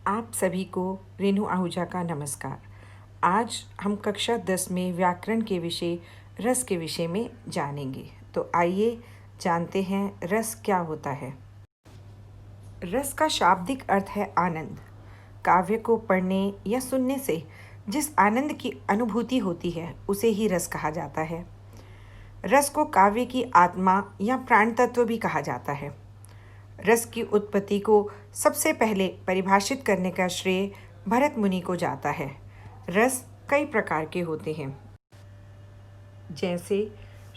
आप सभी को रेणु आहूजा का नमस्कार। आज हम कक्षा 10 में व्याकरण के विषय रस के विषय में जानेंगे। तो आइए जानते हैं रस क्या होता है। रस का शाब्दिक अर्थ है आनंद। काव्य को पढ़ने या सुनने से जिस आनंद की अनुभूति होती है उसे ही रस कहा जाता है। रस को काव्य की आत्मा या प्राण तत्व भी कहा जाता है। रस की उत्पत्ति को सबसे पहले परिभाषित करने का श्रेय भरत मुनि को जाता है। रस कई प्रकार के होते हैं, जैसे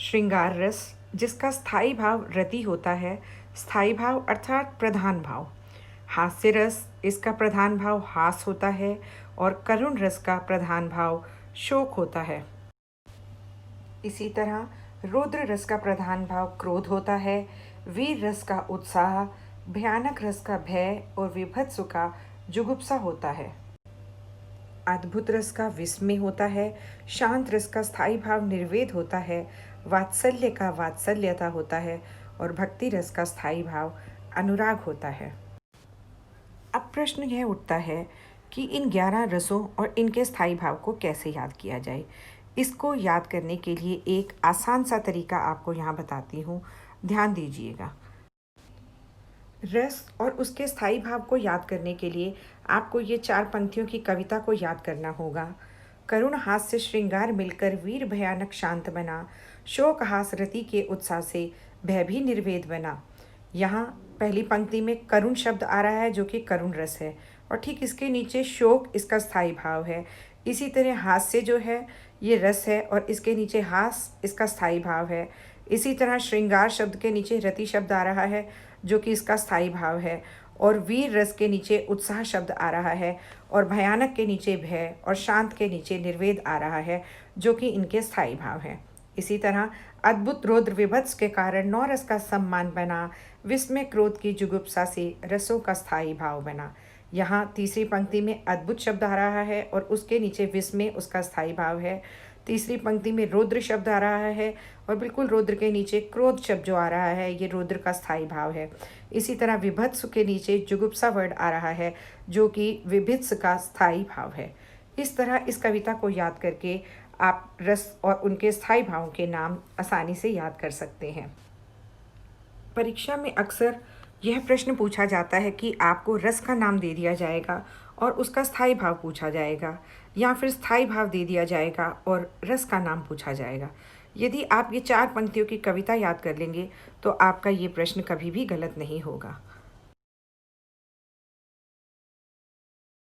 श्रृंगार रस, जिसका स्थायी भाव रति होता है, स्थायी भाव अर्थात प्रधान भाव। हास्य रस, इसका प्रधान भाव हास होता है, और करुण रस का प्रधान भाव शोक होता है। इसी तरह रौद्र रस का प्रधान भाव क्रोध होता है, वीर रस का उत्साह, भयानक रस का भय और विभत्स का जुगुप्सा होता है। अद्भुत रस का विस्मय होता है, शांत रस का स्थायी भाव निर्वेद होता है, वात्सल्य का वात्सल्यता होता है और भक्ति रस का स्थायी भाव अनुराग होता है। अब प्रश्न यह उठता है कि इन 11 रसों और इनके स्थायी भाव को कैसे याद किया जाए। इसको याद करने के लिए एक आसान सा तरीका आपको यहाँ बताती हूँ, ध्यान दीजिएगा। रस और उसके स्थायी भाव को याद करने के लिए आपको ये 4 पंक्तियों की कविता को याद करना होगा। करुण हास्य श्रृंगार मिलकर वीर भयानक शांत बना, शोक हास रति के उत्साह से भय भी निर्वेद बना। यहाँ पहली पंक्ति में करुण शब्द आ रहा है जो कि करुण रस है, और ठीक इसके नीचे शोक इसका स्थायी भाव है। इसी तरह हास्य जो है ये रस है और इसके नीचे हास इसका स्थायी भाव है। इसी तरह श्रृंगार शब्द के नीचे रति शब्द आ रहा है जो कि इसका स्थायी भाव है, और वीर रस के नीचे उत्साह शब्द आ रहा है, और भयानक के नीचे भय और शांत के नीचे निर्वेद आ रहा है जो कि इनके स्थायी भाव हैं। इसी तरह अद्भुत रौद्र विभत्स के कारण 9 रस का सम्मान बना, विस्मय क्रोध की जुगुप्सा से रसों का स्थायी भाव बना। यहाँ तीसरी पंक्ति में अद्भुत शब्द आ रहा है और उसके नीचे विस्मय उसका स्थायी भाव है। तीसरी पंक्ति में रौद्र शब्द आ रहा है और बिल्कुल रौद्र के नीचे क्रोध शब्द जो आ रहा है ये रौद्र का स्थायी भाव है। इसी तरह विभत्स के नीचे जुगुप्सा वर्ड आ रहा है जो कि विभित्स का स्थायी भाव है। इस तरह इस कविता को याद करके आप रस और उनके स्थायी भावों के नाम आसानी से याद कर सकते हैं। परीक्षा में अक्सर यह प्रश्न पूछा जाता है कि आपको रस का नाम दे दिया जाएगा और उसका स्थायी भाव पूछा जाएगा, या फिर स्थायी भाव दे दिया जाएगा और रस का नाम पूछा जाएगा। यदि आप ये 4 पंक्तियों की कविता याद कर लेंगे तो आपका ये प्रश्न कभी भी गलत नहीं होगा।